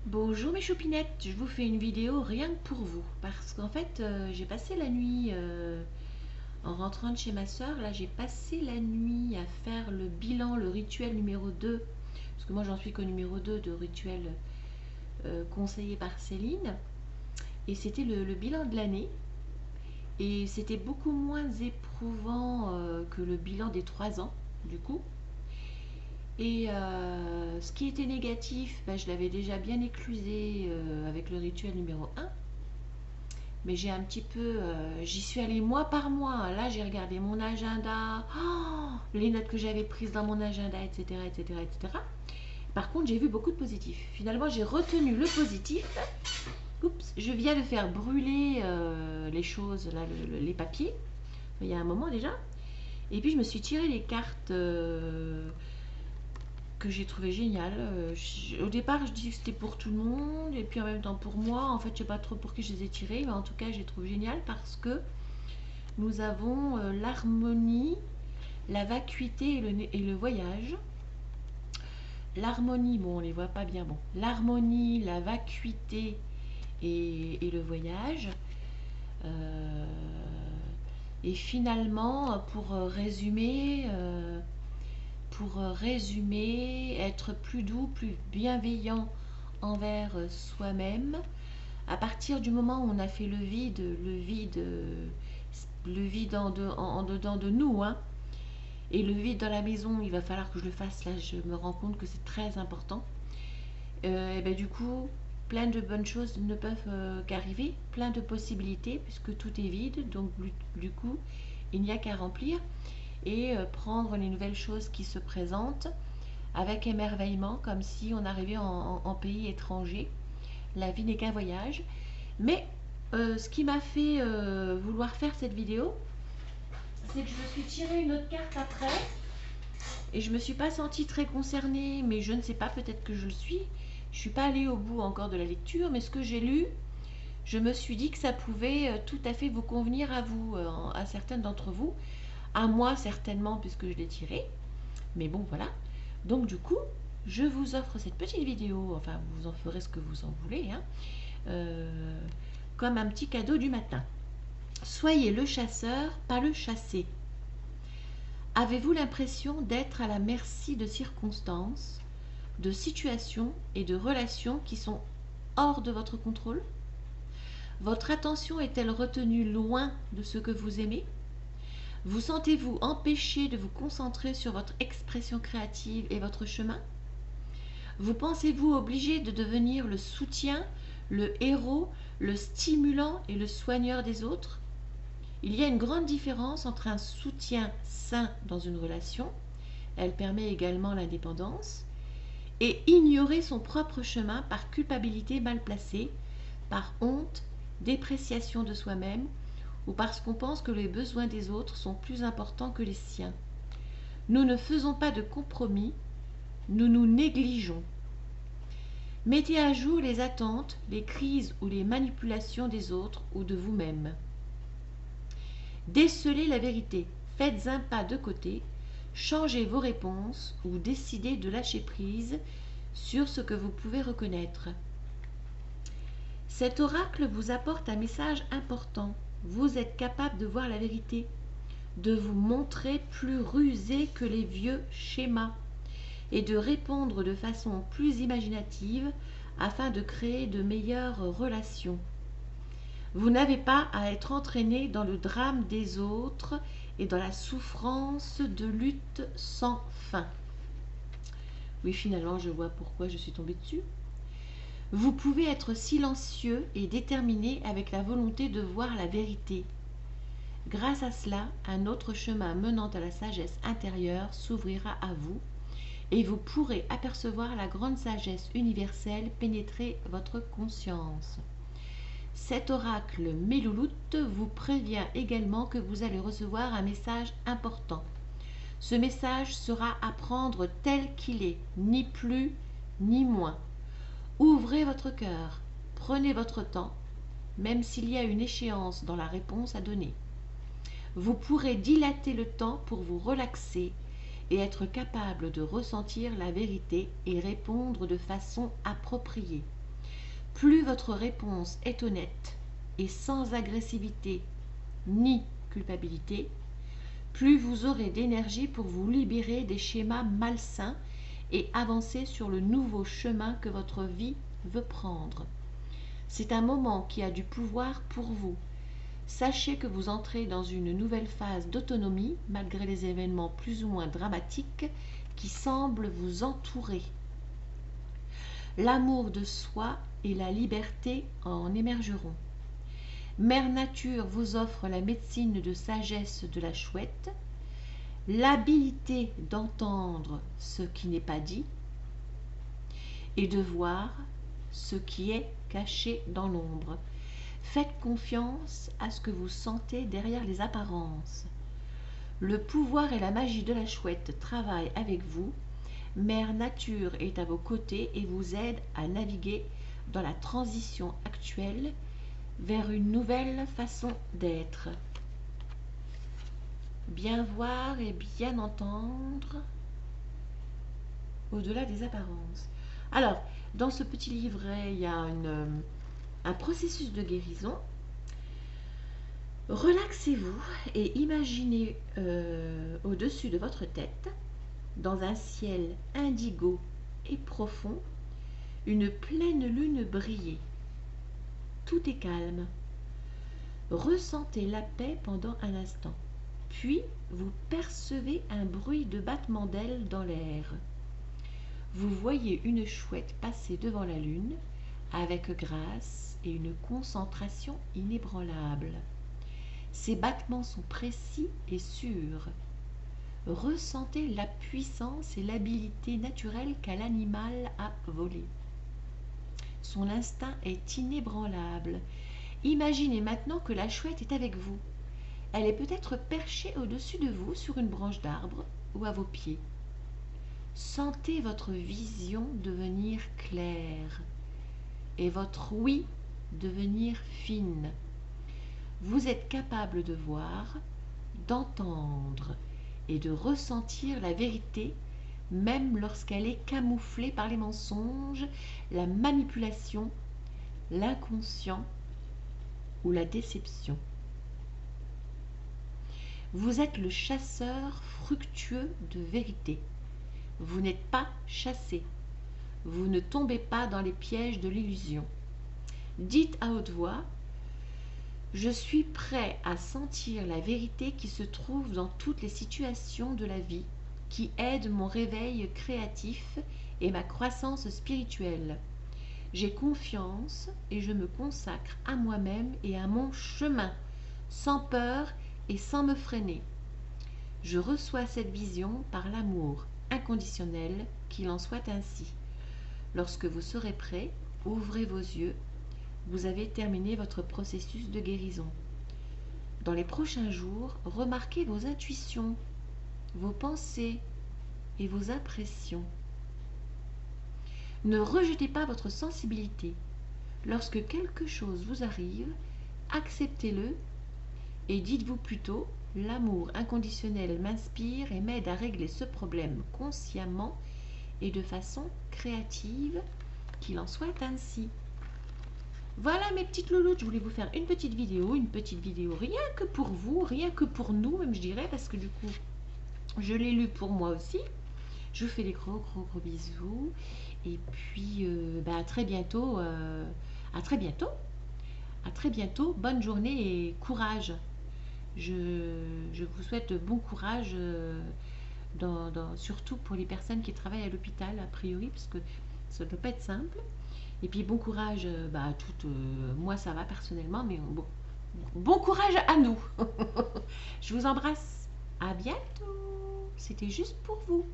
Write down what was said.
Bonjour mes choupinettes, je vous fais une vidéo rien que pour vous parce qu'en fait j'ai passé la nuit en rentrant de chez ma soeur, là j'ai passé la nuit à faire le bilan, le rituel numéro 2 parce que moi j'en suis qu'au numéro 2 de rituel conseillé par Céline et c'était le bilan de l'année et c'était beaucoup moins éprouvant que le bilan des 3 ans du coup. Et ce qui était négatif, ben, je l'avais déjà bien éclusé avec le rituel numéro 1. Mais j'ai un petit peu, j'y suis allée mois par mois. Là, j'ai regardé mon agenda, les notes que j'avais prises dans mon agenda, etc., etc., etc. Par contre, j'ai vu beaucoup de positifs. Finalement, j'ai retenu le positif. Oups, je viens de faire brûler les choses, là, les papiers. Il y a un moment déjà. Et puis, je me suis tiré les cartes que j'ai trouvé génial. Au départ, je dis que c'était pour tout le monde, et puis en même temps pour moi. En fait, je sais pas trop pour qui je les ai tirés, mais en tout cas, je les trouve génial parce que nous avons l'harmonie, la vacuité et le voyage. L'harmonie, bon, on les voit pas bien, bon. L'harmonie, la vacuité et le voyage. Euh, et finalement, pour résumer, être plus doux, plus bienveillant envers soi-même. À partir du moment où on a fait le vide en dedans de nous, hein, et le vide dans la maison, il va falloir que je le fasse. Là, je me rends compte que c'est très important. Et ben, du coup, plein de bonnes choses ne peuvent qu'arriver, plein de possibilités, puisque tout est vide. Donc, du coup, il n'y a qu'à remplir et prendre les nouvelles choses qui se présentent avec émerveillement, comme si on arrivait en pays étranger. La vie n'est qu'un voyage. Mais ce qui m'a fait vouloir faire cette vidéo, c'est que je me suis tiré une autre carte après et je me suis pas sentie très concernée, mais je ne sais pas, peut-être que je le suis. Je suis pas allée au bout encore de la lecture, mais ce que j'ai lu, je me suis dit que ça pouvait tout à fait vous convenir à vous, à certaines d'entre vous, à moi certainement puisque je l'ai tiré. Mais bon, voilà. Donc du coup, je vous offre cette petite vidéo, enfin vous en ferez ce que vous en voulez, hein, euh, comme un petit cadeau du matin. Soyez le chasseur, pas le chassé. Avez-vous l'impression d'être à la merci de circonstances, de situations et de relations qui sont hors de votre contrôle? Votre attention est-elle retenue loin de ce que vous aimez? Vous sentez-vous empêché de vous concentrer sur votre expression créative et votre chemin? Vous pensez-vous obligé de devenir le soutien, le héros, le stimulant et le soigneur des autres? Il y a une grande différence entre un soutien sain dans une relation, elle permet également l'indépendance, et ignorer son propre chemin par culpabilité mal placée, par honte, dépréciation de soi-même, ou parce qu'on pense que les besoins des autres sont plus importants que les siens. Nous ne faisons pas de compromis, nous nous négligeons. Mettez à jour les attentes, les crises ou les manipulations des autres ou de vous-même. Décelez la vérité, faites un pas de côté, changez vos réponses ou décidez de lâcher prise sur ce que vous pouvez reconnaître. Cet oracle vous apporte un message important. Vous êtes capable de voir la vérité, de vous montrer plus rusé que les vieux schémas et de répondre de façon plus imaginative afin de créer de meilleures relations. Vous n'avez pas à être entraîné dans le drame des autres et dans la souffrance de lutte sans fin. Oui, finalement, je vois pourquoi je suis tombée dessus. Vous pouvez être silencieux et déterminé avec la volonté de voir la vérité. Grâce à cela, un autre chemin menant à la sagesse intérieure s'ouvrira à vous et vous pourrez apercevoir la grande sagesse universelle pénétrer votre conscience. Cet oracle Mélouloute vous prévient également que vous allez recevoir un message important. Ce message sera à prendre tel qu'il est, ni plus ni moins. Ouvrez votre cœur, prenez votre temps, même s'il y a une échéance dans la réponse à donner. Vous pourrez dilater le temps pour vous relaxer et être capable de ressentir la vérité et répondre de façon appropriée. Plus votre réponse est honnête et sans agressivité ni culpabilité, plus vous aurez d'énergie pour vous libérer des schémas malsains et avancer sur le nouveau chemin que votre vie veut prendre. C'est un moment qui a du pouvoir pour vous. Sachez que vous entrez dans une nouvelle phase d'autonomie malgré les événements plus ou moins dramatiques qui semblent vous entourer. L'amour de soi et la liberté en émergeront. Mère Nature vous offre la médecine de sagesse de la chouette, l'habilité d'entendre ce qui n'est pas dit et de voir ce qui est caché dans l'ombre. Faites confiance à ce que vous sentez derrière les apparences. Le pouvoir et la magie de la chouette travaillent avec vous. Mère Nature est à vos côtés et vous aide à naviguer dans la transition actuelle vers une nouvelle façon d'être. Bien voir et bien entendre au-delà des apparences. Alors, dans ce petit livret, il y a un processus de guérison. Relaxez-vous et imaginez au-dessus de votre tête, dans un ciel indigo et profond, une pleine lune briller. Tout est calme. Ressentez la paix pendant un instant. Puis, vous percevez un bruit de battement d'ailes dans l'air. Vous voyez une chouette passer devant la lune avec grâce et une concentration inébranlable. Ses battements sont précis et sûrs. Ressentez la puissance et l'habileté naturelle qu'a l'animal à voler. Son instinct est inébranlable. Imaginez maintenant que la chouette est avec vous. Elle est peut-être perchée au-dessus de vous sur une branche d'arbre ou à vos pieds. Sentez votre vision devenir claire et votre ouïe devenir fine. Vous êtes capable de voir, d'entendre et de ressentir la vérité, même lorsqu'elle est camouflée par les mensonges, la manipulation, l'inconscient ou la déception. Vous êtes le chasseur fructueux de vérité. Vous n'êtes pas chassé. Vous ne tombez pas dans les pièges de l'illusion. Dites à haute voix: je suis prêt à sentir la vérité qui se trouve dans toutes les situations de la vie, qui aide mon réveil créatif et ma croissance spirituelle. J'ai confiance et je me consacre à moi-même et à mon chemin, sans peur et sans me freiner. Je reçois cette vision par l'amour inconditionnel, qu'il en soit ainsi. Lorsque vous serez prêt, ouvrez vos yeux. Vous avez terminé votre processus de guérison. Dans les prochains jours, remarquez vos intuitions, vos pensées et vos impressions. Ne rejetez pas votre sensibilité. Lorsque quelque chose vous arrive, acceptez-le et dites-vous plutôt: l'amour inconditionnel m'inspire et m'aide à régler ce problème consciemment et de façon créative, qu'il en soit ainsi. Voilà mes petites louloutes, je voulais vous faire une petite vidéo rien que pour vous, rien que pour nous même je dirais, parce que du coup je l'ai lu pour moi aussi. Je vous fais des gros bisous et puis à très bientôt, à très bientôt, bonne journée et courage. Je vous souhaite bon courage, surtout pour les personnes qui travaillent à l'hôpital a priori, parce que ça ne doit pas être simple. Et puis bon courage à toutes, moi ça va personnellement, mais bon courage à nous. Je vous embrasse, à bientôt, c'était juste pour vous.